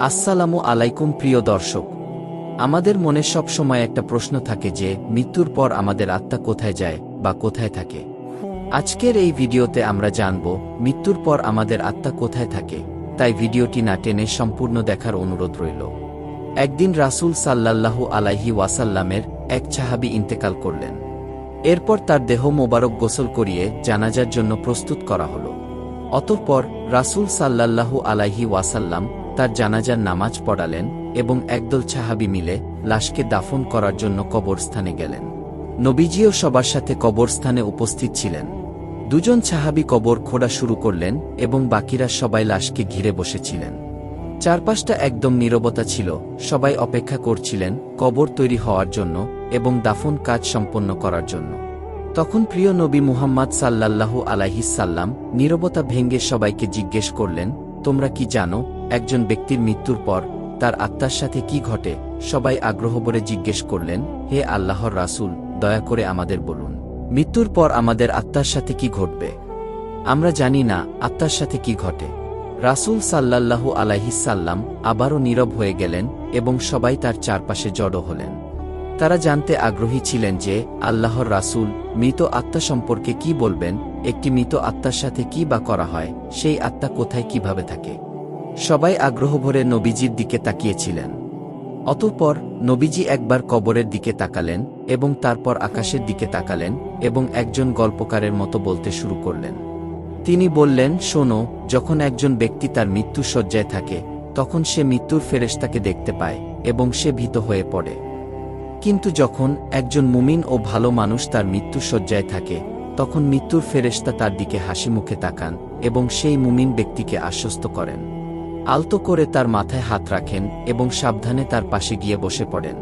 আসসালামু আলাইকুম প্রিয় দর্শক। আমাদের মনে সব সময় একটা প্রশ্ন থাকে যে মৃত্যুর পর আমাদের আত্মা কোথায় যায় বা কোথায় থাকে। আজকের এই ভিডিওতে আমরা জানব মৃত্যুর পর আমাদের আত্মা কোথায় থাকে, তাই ভিডিওটি না টেনে সম্পূর্ণ দেখার অনুরোধ রইল। একদিন রাসূল সাল্লাল্লাহু আলাইহি ওয়াসাল্লামের এক সাহাবী ইন্তেকাল করলেন। এরপর তার দেহ মোবারক গোসল করিয়ে জানাজার জন্য প্রস্তুত করা হল। অতঃপর রাসূল সাল্লাল্লাহু আলাইহি ওয়াসাল্লাম তার জানাজার নামাজ পড়ালেন এবং একদল সাহাবী মিলে লাশকে দাফন করার জন্য কবরস্থানে গেলেন। নবীজিও সবার সাথে কবরস্থানে উপস্থিত ছিলেন। দুজন সাহাবী কবর খোঁড়া শুরু করলেন এবং বাকিরা সবাই লাশকে ঘিরে বসেছিলেন। চারপাশটা একদম নীরবতা ছিল, সবাই অপেক্ষা করছিলেন কবর তৈরি হওয়ার জন্য এবং দাফন কাজ সম্পন্ন করার জন্য। তখন প্রিয় নবী মুহাম্মদ সাল্লাল্লাহু আলাইহিস সাল্লাম নীরবতা ভেঙে সবাইকে জিজ্ঞেস করলেন, তোমরা কি জানো একজন ব্যক্তির মৃত্যুর পর তার আত্মার সাথে কি ঘটে? সবাই আগ্রহভরে জিজ্ঞেস করলেন, হে আল্লাহর রাসূল, দয়া করে আমাদের বলুন, মৃত্যুর পর আমাদের আত্মার সাথে কি ঘটবে? আমরা জানি না আত্মার সাথে কি ঘটে। রাসূল সাল্লাল্লাহু আলাইহিস সাল্লাম আবারও নীরব হয়ে গেলেন এবং সবাই তার চারপাশে জড়ো হলেন। তারা জানতে আগ্রহী ছিলেন যে আল্লাহর রাসূল মৃত আত্মা সম্পর্কে কি বলবেন, একটি মৃত আত্মার সাথে কি বা করা হয়, সেই আত্মা কোথায় কিভাবে থাকে। সবাই আগ্রহভরে নবীজির দিকে তাকিয়েছিলেন। অতঃপর নবীজি একবার কবরের দিকে তাকালেন এবং তারপর আকাশের দিকে তাকালেন এবং একজন গল্পকারের মতো বলতে শুরু করলেন। তিনি বললেন, শোনো, যখন একজন ব্যক্তি তার মৃত্যু শয্যায় থাকে তখন সে মৃত্যুর ফেরেশতাকে দেখতে পায় এবং সে ভীত হয়ে পড়ে। কিন্তু যখন একজন মুমিন ও ভালো মানুষ তার মৃত্যু শয্যায় থাকে তখন মৃত্যুর ফেরেশতা তার দিকে হাসিমুখে তাকান এবং সেই মুমিন ব্যক্তিকে আশ্বস্ত করেন, আলতো করে তার মাথায় হাত রাখেন এবং সাবধানে তার পাশে গিয়ে বসে পড়েন।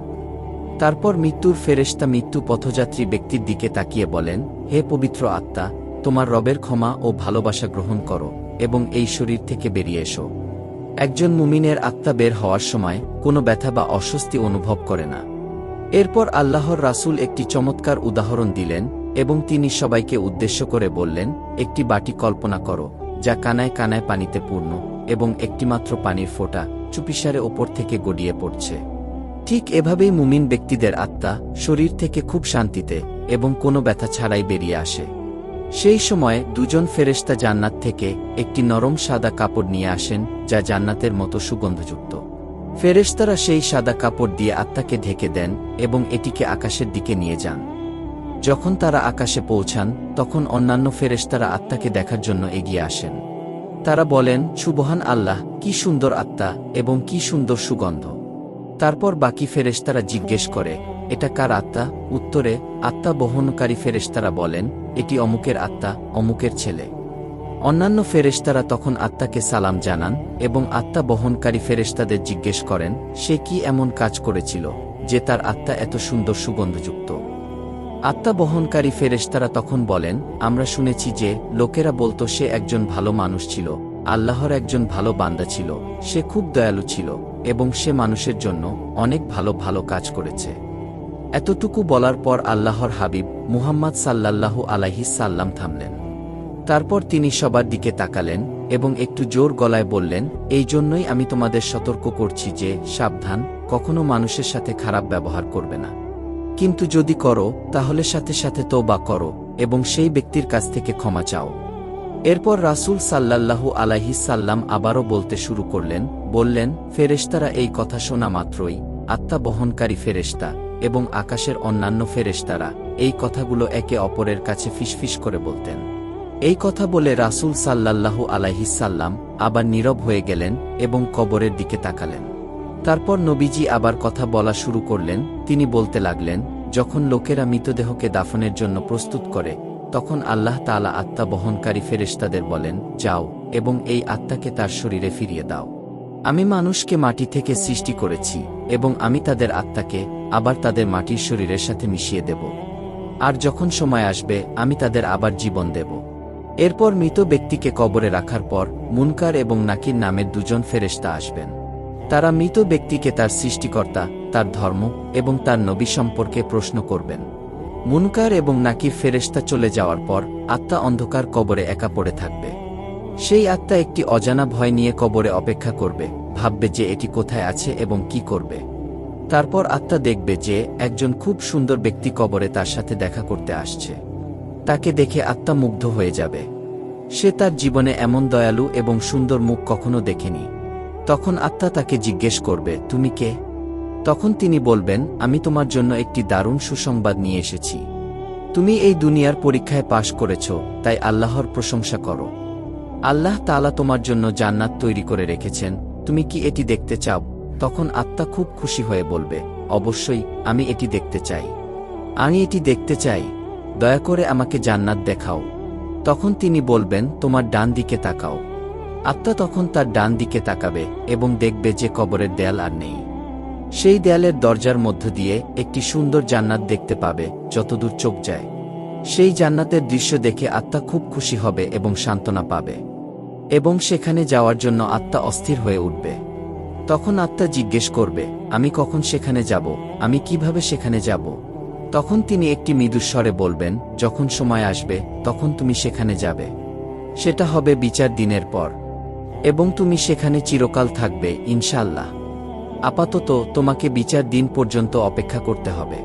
তারপর মৃত্যুর ফেরেশতা মৃত্যু পথযাত্রী ব্যক্তির দিকে তাকিয়ে বলেন, হে পবিত্র আত্মা, তোমার রবের ক্ষমা ও ভালোবাসা গ্রহণ করো এবং এই শরীর থেকে বেরিয়ে এসো। একজন মুমিনের আত্মা বের হওয়ার সময় কোনো ব্যথা বা অস্বস্তি অনুভব করে না। এরপর আল্লাহর রাসূল একটি চমৎকার উদাহরণ দিলেন এবং তিনি সবাইকে উদ্দেশ্য করে বললেন, একটি বাটি কল্পনা করো যা কানায় কানায় পানিতে পূর্ণ এবং একটিমাত্র পানির ফোঁটা চুপিসারে ওপর থেকে গড়িয়ে পড়ছে। ঠিক এভাবেই মুমিন ব্যক্তিদের আত্মা শরীর থেকে খুব শান্তিতে এবং কোনো ব্যথা ছাড়াই বেরিয়ে আসে। সেই সময় দুজন ফেরেশতা জান্নাত থেকে একটি নরম সাদা কাপড় নিয়ে আসেন যা জান্নাতের মতো সুগন্ধযুক্ত। ফেরেশতারা সেই সাদা কাপড় দিয়ে আত্মাকে ঢেকে দেন এবং এটিকে আকাশের দিকে নিয়ে যান। যখন তারা আকাশে পৌঁছান তখন অন্যান্য ফেরেশতারা আত্মাকে দেখার জন্য এগিয়ে আসেন। তারা বলেন, সুবহান আল্লাহ, কি সুন্দর আত্মা এবং কি সুন্দর সুগন্ধ। তারপর বাকি ফেরেশতারা জিজ্ঞেস করে, এটা কার আত্মা? উত্তরে আত্মা বহনকারী ফেরেশতারা বলেন, এটি অমুকের আত্মা, অমুকের ছেলে। অন্যান্য ফেরেশতারা তখন আত্মাকে সালাম জানান এবং আত্মা বহনকারী ফেরেশতাদের জিজ্ঞেস করেন, সে কি এমন কাজ করেছিল যে তার আত্মা এত সুন্দর সুগন্ধযুক্ত। আত্মা বহনকারী ফেরেশতারা তখন বলেন, আমরা শুনেছি যে লোকেরা বলতো সে একজন ভালো মানুষ ছিল, আল্লাহর একজন ভালো বান্দা ছিল, সে খুব দয়ালু ছিল এবং সে মানুষের জন্য অনেক ভালো ভালো কাজ করেছে। এতটুকু বলার পর আল্লাহর হাবিব মুহাম্মদ সাল্লাল্লাহু আলাইহিস সাল্লাম থামলেন। তারপর তিনি সবার দিকে তাকালেন এবং একটু জোর গলায় বললেন, এই জন্যই আমি তোমাদের সতর্ক করছি যে সাবধান, কখনো মানুষের সাথে খারাপ ব্যবহার করবে না, কিন্তু যদি করো তাহলে সাথে সাথে তওবা করো এবং সেই ব্যক্তির কাছ থেকে ক্ষমা চাও। এরপর রাসূল সাল্লাল্লাহু আলাইহিস সাল্লাম আবারও বলতে শুরু করলেন, বললেন, ফেরেশতারা এই কথা শোনা মাত্রই আত্মা বহনকারী ফেরেশতা এবং আকাশের অন্যান্য ফেরেশতারা এই কথাগুলো একে অপরের কাছে ফিসফিস করে বলতেন। এই কথা বলে রাসূল সাল্লাল্লাহু আলাইহিস সাল্লাম আবার নীরব হয়ে গেলেন এবং কবরের দিকে তাকালেন। তারপর নবীজি আবার কথা বলা শুরু করলেন। তিনি বলতে লাগলেন, যখন লোকেরা মৃতদেহকে দাফনের জন্য প্রস্তুত করে তখন আল্লাহ তাআলা আত্মা বহনকারী ফেরেশতাদের বলেন, যাও এবং এই আত্মাকে তার শরীরে ফিরিয়ে দাও। আমি মানুষকে মাটি থেকে সৃষ্টি করেছি এবং আমি তাদের আত্মাকে আবার তাদের মাটির শরীরের সাথে মিশিয়ে দেব, আর যখন সময় আসবে আমি তাদের আবার জীবন দেব। এরপর মৃত ব্যক্তিকে কবরে রাখার পর মুনকার এবং নাকির নামের দুজন ফেরেশতা আসবেন। তারা মৃত ব্যক্তিকে তার সৃষ্টিকর্তা, তার ধর্ম এবং তার নবী সম্পর্কে প্রশ্ন করবেন। মুনকার এবং নাকির ফেরেশতা চলে যাওয়ার পর আত্মা অন্ধকার কবরে একা পড়ে থাকবে। সেই আত্মা একটি অজানা ভয় নিয়ে কবরে অপেক্ষা করবে, ভাববে যে এটি কোথায় আছে এবং কি করবে। তারপর আত্মা দেখবে যে একজন খুব সুন্দর ব্যক্তি কবরে তার সাথে দেখা করতে আসছে। তাকে দেখে আত্মা মুগ্ধ হয়ে যাবে। সে তার জীবনে এমন দয়ালু এবং সুন্দর মুখ কখনো দেখেনি। তখন আত্মা তাকে জিজ্ঞেস করবে, তুমি কে? তখন তিনি বলবেন, আমি তোমার জন্য একটি দারুণ সুসংবাদ নিয়ে এসেছি। তুমি এই দুনিয়ার পরীক্ষায় পাশ করেছ, তাই আল্লাহর প্রশংসা করো। আল্লাহ তাআলা তোমার জন্য জান্নাত তৈরি করে রেখেছেন, তুমি কি এটি দেখতে চাও? তখন আত্মা খুব খুশি হয়ে বলবে, অবশ্যই, আমি এটি দেখতে চাই। আমি এটি দেখতে চাই। দয়া করে আমাকে জান্নাত দেখাও। তখন তিনি বলবেন, তোমার ডান দিকে তাকাও। আত্মা তখন তার ডান দিকে তাকাবে এবং দেখবে যে কবরের দেয়াল আর নেই। সেই দেয়ালের দরজার মধ্য দিয়ে একটি সুন্দর জান্নাত দেখতে পাবে যতদূর চোখ যায়। সেই জান্নাতের দৃশ্য দেখে আত্মা খুব খুশি হবে এবং সান্ত্বনা পাবে, এবং সেখানে যাওয়ার জন্য আত্মা অস্থির হয়ে উঠবে। তখন আত্মা জিজ্ঞেস করবে, আমি কখন সেখানে যাব? আমি কিভাবে সেখানে যাব? তখন তিনি একটি মৃদুস্বরে বলবেন, যখন সময় আসবে তখন তুমি সেখানে যাবে। সেটা হবে বিচার দিনের পর, এবং তুমি সেখানে চিরকাল থাকবে ইনশাআল্লাহ। আপাতত তোমাকে বিচার দিন পর্যন্ত অপেক্ষা করতে হবে,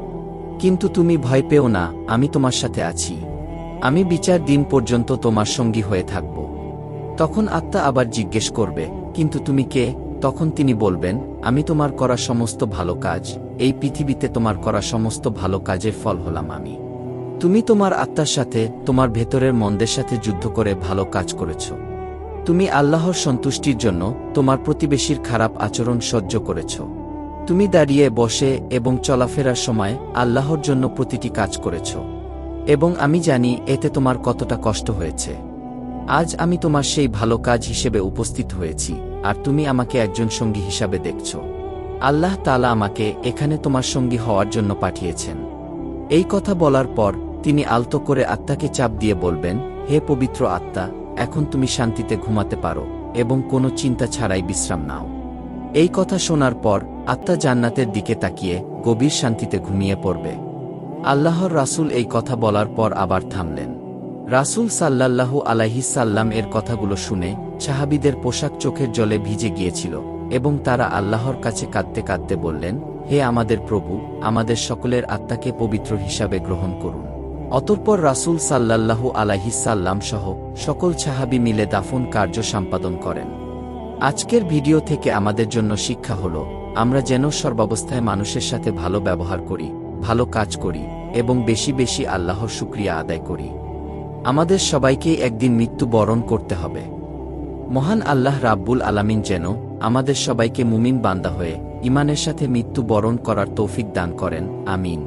কিন্তু তুমি ভয় পেও না, আমি তোমার সাথে আছি। আমি বিচার দিন পর্যন্ত তোমার সঙ্গী হয়ে থাকব। তখন আত্মা আবার জিজ্ঞেস করবে, কিন্তু তুমি কে? তখন তিনি বলবেন, আমি তোমার করা সমস্ত ভালো কাজ, এই পৃথিবীতে তোমার করা সমস্ত ভালো কাজের ফল হলাম আমি। তুমি তোমার আত্মার সাথে, তোমার ভেতরের মন্দের সাথে যুদ্ধ করে ভালো কাজ করেছ। তুমি আল্লাহর সন্তুষ্টির জন্য তোমার প্রতিবেশীর খারাপ আচরণ সহ্য করেছ। তুমি দাঁড়িয়ে, বসে এবং চলাফেরার সময় আল্লাহর জন্য প্রতিটি কাজ করেছ, এবং আমি জানি এতে তোমার কতটা কষ্ট হয়েছে। আজ আমি তোমার সেই ভালো কাজ হিসেবে উপস্থিত হয়েছি, আর তুমি আমাকে একজন সঙ্গী হিসাবে দেখছ। আল্লাহ তাআলা আমাকে এখানে তোমার সঙ্গী হওয়ার জন্য পাঠিয়েছেন। এই কথা বলার পর তিনি আলতো করে আত্মাকে চাপ দিয়ে বলবেন, হে পবিত্র আত্মা, এখন তুমি শান্তিতে ঘুমাতে পারো এবং কোনো চিন্তা ছাড়াই বিশ্রাম নাও। এই কথা শোনার পর আত্মা জান্নাতের দিকে তাকিয়ে গভীর শান্তিতে ঘুমিয়ে পড়বে। আল্লাহর রাসূল এই কথা বলার পর আবার থামলেন। রাসূল সাল্লাল্লাহু আলাইহি সাল্লাম এর কথাগুলো শুনে সাহাবীদের পোশাক চোখের জলে ভিজে গিয়েছিল, এবং তারা আল্লাহর কাছে কাঁদতে কাঁদতে বললেন, হে আমাদের প্রভু, আমাদের সকলের আত্মাকে পবিত্র হিসাবে গ্রহণ করুন। অতঃপর রাসূল সাল্লাল্লাহু আলাইহি সাল্লাম সহ সকল সাহাবী মিলে দাফন কার্য সম্পাদন করেন। আজকের ভিডিও থেকে আমাদের জন্য শিক্ষা হলো, আমরা যেন সর্বাবস্থায় মানুষের সাথে ভালো ব্যবহার করি, ভালো কাজ করি এবং বেশি বেশি আল্লাহর শুকরিয়া আদায় করি। আমাদের সবাইকেই একদিন মৃত্যু বরণ করতে হবে। মহান আল্লাহ রাব্বুল আলামিন যেন আমাদের সবাইকে মুমিন বান্দা হয়ে ঈমানের সাথে মৃত্যু বরণ করার তৌফিক দান করেন। আমিন।